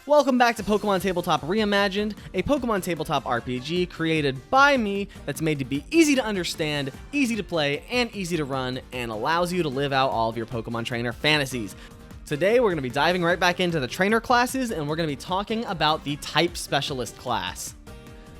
Welcome back to Pokemon Tabletop Reimagined, a Pokemon Tabletop RPG created by me that's made to be easy to understand, easy to play, and easy to run, and allows you to live out all of your Pokemon trainer fantasies. Today we're going to be diving right back into the trainer classes, and we're going to be talking about the Type Specialist class.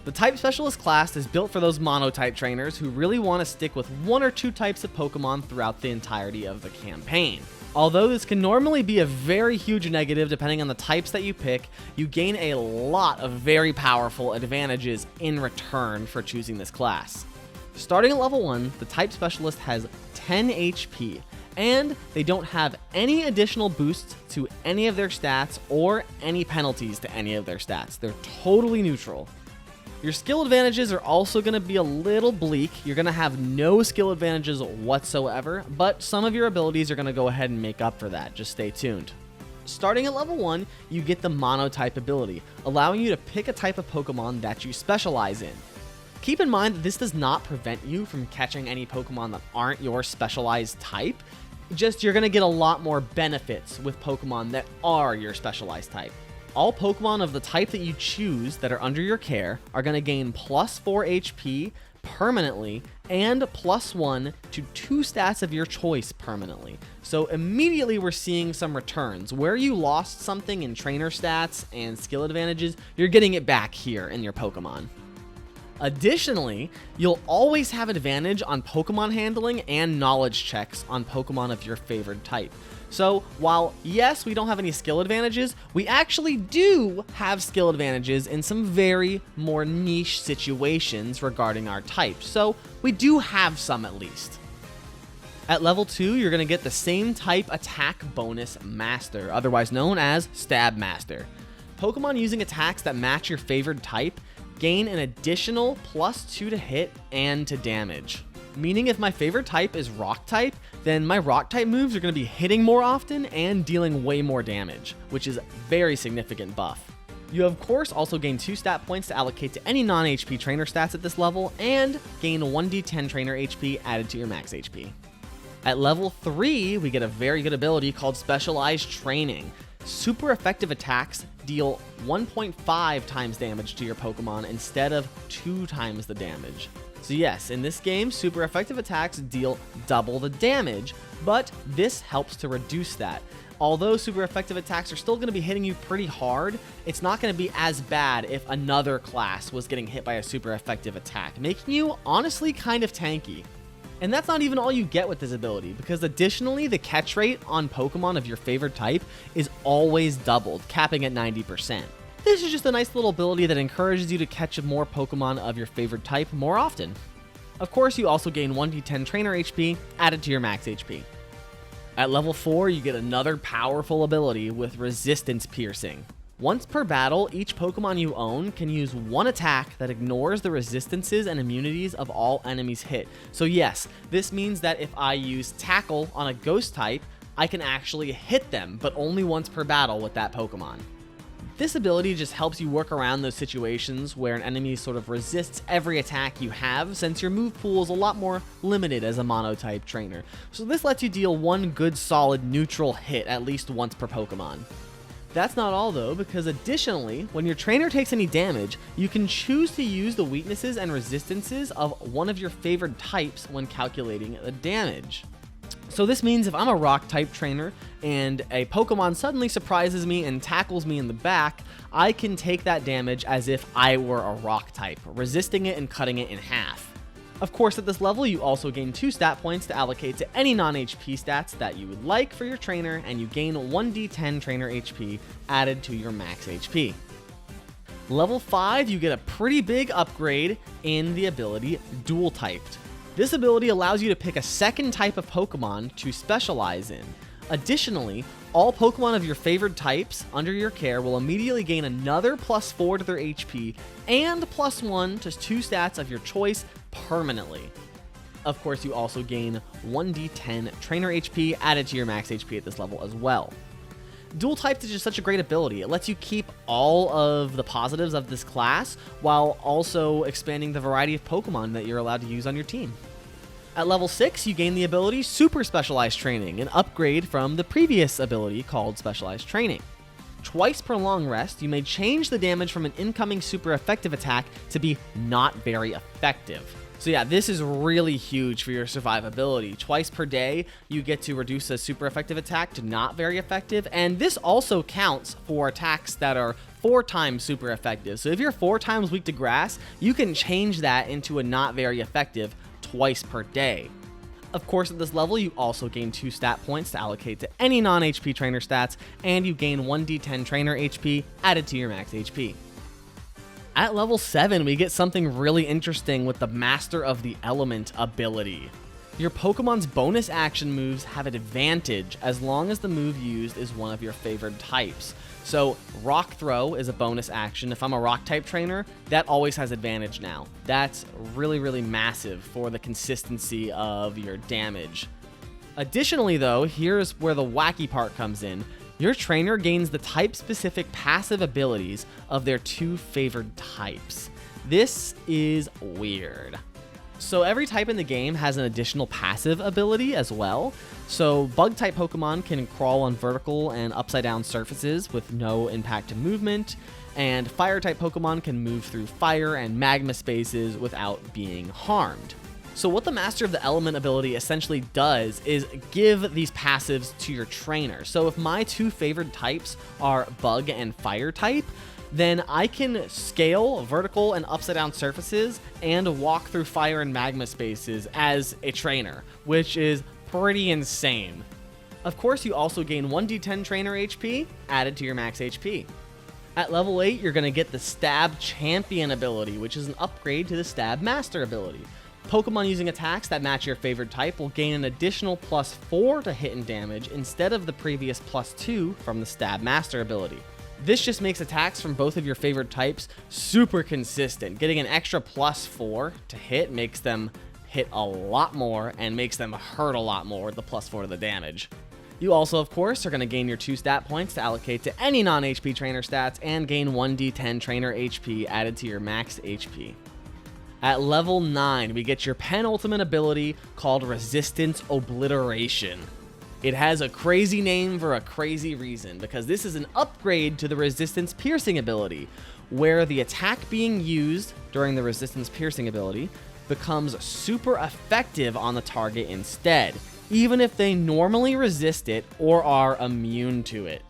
The Type Specialist class is built for those Monotype trainers who really want to stick with one or two types of Pokemon throughout the entirety of the campaign. Although this can normally be a very huge negative depending on the types that you pick, you gain a lot of very powerful advantages in return for choosing this class. Starting at level 1, the Type Specialist has 10 HP, and they don't have any additional boosts to any of their stats or any penalties to any of their stats. They're totally neutral. Your skill advantages are also going to be a little bleak. You're going to have no skill advantages whatsoever, but some of your abilities are going to go ahead and make up for that. Just stay tuned. Starting at level 1, you get the Monotype ability, allowing you to pick a type of Pokemon that you specialize in. Keep in mind that this does not prevent you from catching any Pokemon that aren't your specialized type. Just you're going to get a lot more benefits with Pokemon that are your specialized type. All Pokemon of the type that you choose that are under your care are going to gain plus 4 HP permanently and plus 1 to 2 stats of your choice permanently. So immediately we're seeing some returns. Where you lost something in trainer stats and skill advantages, you're getting it back here in your Pokemon. Additionally, you'll always have advantage on Pokemon handling and knowledge checks on Pokemon of your favored type. So while, yes, we don't have any skill advantages, we actually do have skill advantages in some very more niche situations regarding our type. So we do have some at least. At level 2, you're going to get the same type attack bonus Master, otherwise known as Stab Master. Pokemon using attacks that match your favored type gain an additional plus 2 to hit and to damage. Meaning if my favorite type is Rock type, then my Rock type moves are going to be hitting more often and dealing way more damage, which is a very significant buff. You of course also gain 2 stat points to allocate to any non-HP trainer stats at this level, and gain 1d10 trainer HP added to your max HP. At level 3, we get a very good ability called Specialized Training. Super effective attacks deal 1.5 times damage to your Pokemon instead of 2 times the damage. So yes, in this game, super effective attacks deal double the damage, but this helps to reduce that. Although super effective attacks are still going to be hitting you pretty hard, it's not going to be as bad if another class was getting hit by a super effective attack, making you honestly kind of tanky. And that's not even all you get with this ability, because additionally, the catch rate on Pokemon of your favorite type is always doubled, capping at 90%. This is just a nice little ability that encourages you to catch more Pokemon of your favorite type more often. Of course, you also gain 1d10 trainer HP added to your max HP. At level 4, you get another powerful ability with Resistance Piercing. Once per battle, each Pokemon you own can use one attack that ignores the resistances and immunities of all enemies hit. So yes, this means that if I use Tackle on a Ghost type, I can actually hit them, but only once per battle with that Pokemon. This ability just helps you work around those situations where an enemy sort of resists every attack you have, since your move pool is a lot more limited as a Monotype trainer. So this lets you deal one good solid neutral hit at least once per Pokemon. That's not all though, because additionally, when your trainer takes any damage, you can choose to use the weaknesses and resistances of one of your favored types when calculating the damage. So this means if I'm a Rock type trainer and a Pokemon suddenly surprises me and tackles me in the back, I can take that damage as if I were a Rock type, resisting it and cutting it in half. Of course, at this level, you also gain 2 stat points to allocate to any non-HP stats that you would like for your trainer, and you gain 1d10 trainer HP added to your max HP. Level 5, you get a pretty big upgrade in the ability Dual Typed. This ability allows you to pick a second type of Pokemon to specialize in. Additionally, all Pokemon of your favored types under your care will immediately gain another plus 4 to their HP and plus 1 to 2 stats of your choice permanently. Of course, you also gain 1d10 trainer HP added to your max HP at this level as well. Dual Typed is just such a great ability. It lets you keep all of the positives of this class while also expanding the variety of Pokemon that you're allowed to use on your team. At level 6, you gain the ability Super Specialized Training, an upgrade from the previous ability called Specialized Training. Twice per long rest, you may change the damage from an incoming super effective attack to be not very effective. So yeah, this is really huge for your survivability. Twice per day, you get to reduce a super effective attack to not very effective, and this also counts for attacks that are 4 times super effective. So if you're 4 times weak to grass, you can change that into a not very effective twice per day. Of course, at this level, you also gain 2 stat points to allocate to any non-HP trainer stats, and you gain 1d10 trainer HP added to your max HP. At level 7, we get something really interesting with the Master of the Element ability. Your Pokemon's bonus action moves have an advantage as long as the move used is one of your favored types. So Rock Throw is a bonus action. If I'm a Rock type trainer, that always has advantage now. That's really, really massive for the consistency of your damage. Additionally though, here's where the wacky part comes in. Your trainer gains the type-specific passive abilities of their 2 favored types. This is weird. So every type in the game has an additional passive ability as well. So Bug-type Pokemon can crawl on vertical and upside-down surfaces with no impact to movement, and Fire-type Pokemon can move through fire and magma spaces without being harmed. So what the Master of the Element ability essentially does is give these passives to your trainer. So if my 2 favored types are Bug and Fire type, then I can scale vertical and upside down surfaces and walk through fire and magma spaces as a trainer, which is pretty insane. Of course, you also gain 1d10 trainer HP added to your max HP. At level 8, you're going to get the Stab Champion ability, which is an upgrade to the Stab Master ability. Pokemon using attacks that match your favorite type will gain an additional +4 to hit and damage instead of the previous +2 from the Stab Master ability. This just makes attacks from both of your favorite types super consistent. Getting an extra +4 to hit makes them hit a lot more and makes them hurt a lot more with the +4 to the damage. You also, of course, are going to gain your 2 stat points to allocate to any non-HP trainer stats and gain 1d10 trainer HP added to your max HP. At level 9, we get your penultimate ability called Resistance Obliteration. It has a crazy name for a crazy reason, because this is an upgrade to the Resistance Piercing ability, where the attack being used during the Resistance Piercing ability becomes super effective on the target instead, even if they normally resist it or are immune to it.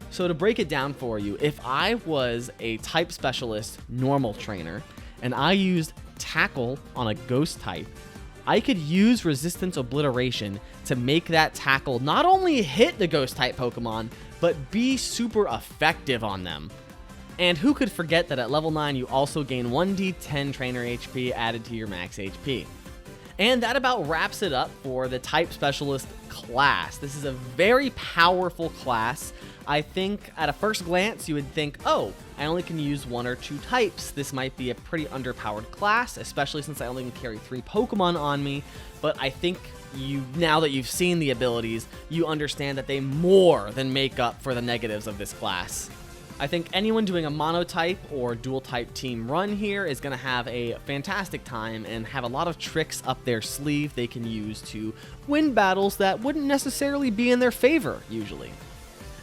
So to break it down for you, if I was a type specialist normal trainer, and I used Tackle on a ghost type, I could use Resistance Obliteration to make that tackle not only hit the ghost type Pokemon, but be super effective on them. And who could forget that at level 9 you also gain 1d10 trainer HP added to your max HP. And that about wraps it up for the Type Specialist class. This is a very powerful class. I think at a first glance you would think, oh, I only can use 1 or 2 types. This might be a pretty underpowered class, especially since I only can carry 3 Pokemon on me. But I think now that you've seen the abilities, you understand that they more than make up for the negatives of this class. I think anyone doing a monotype or dual type team run here is going to have a fantastic time and have a lot of tricks up their sleeve they can use to win battles that wouldn't necessarily be in their favor usually.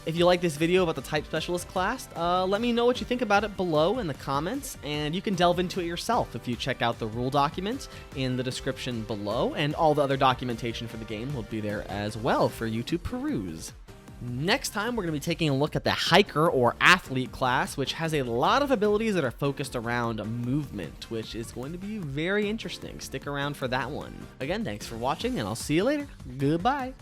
If you like this video about the Type Specialist class, let me know what you think about it below in the comments, and you can delve into it yourself if you check out the rule document in the description below, and all the other documentation for the game will be there as well for you to peruse. Next time, we're going to be taking a look at the Hiker or Athlete class, which has a lot of abilities that are focused around movement, which is going to be very interesting. Stick around for that one. Again, thanks for watching, and I'll see you later. Goodbye.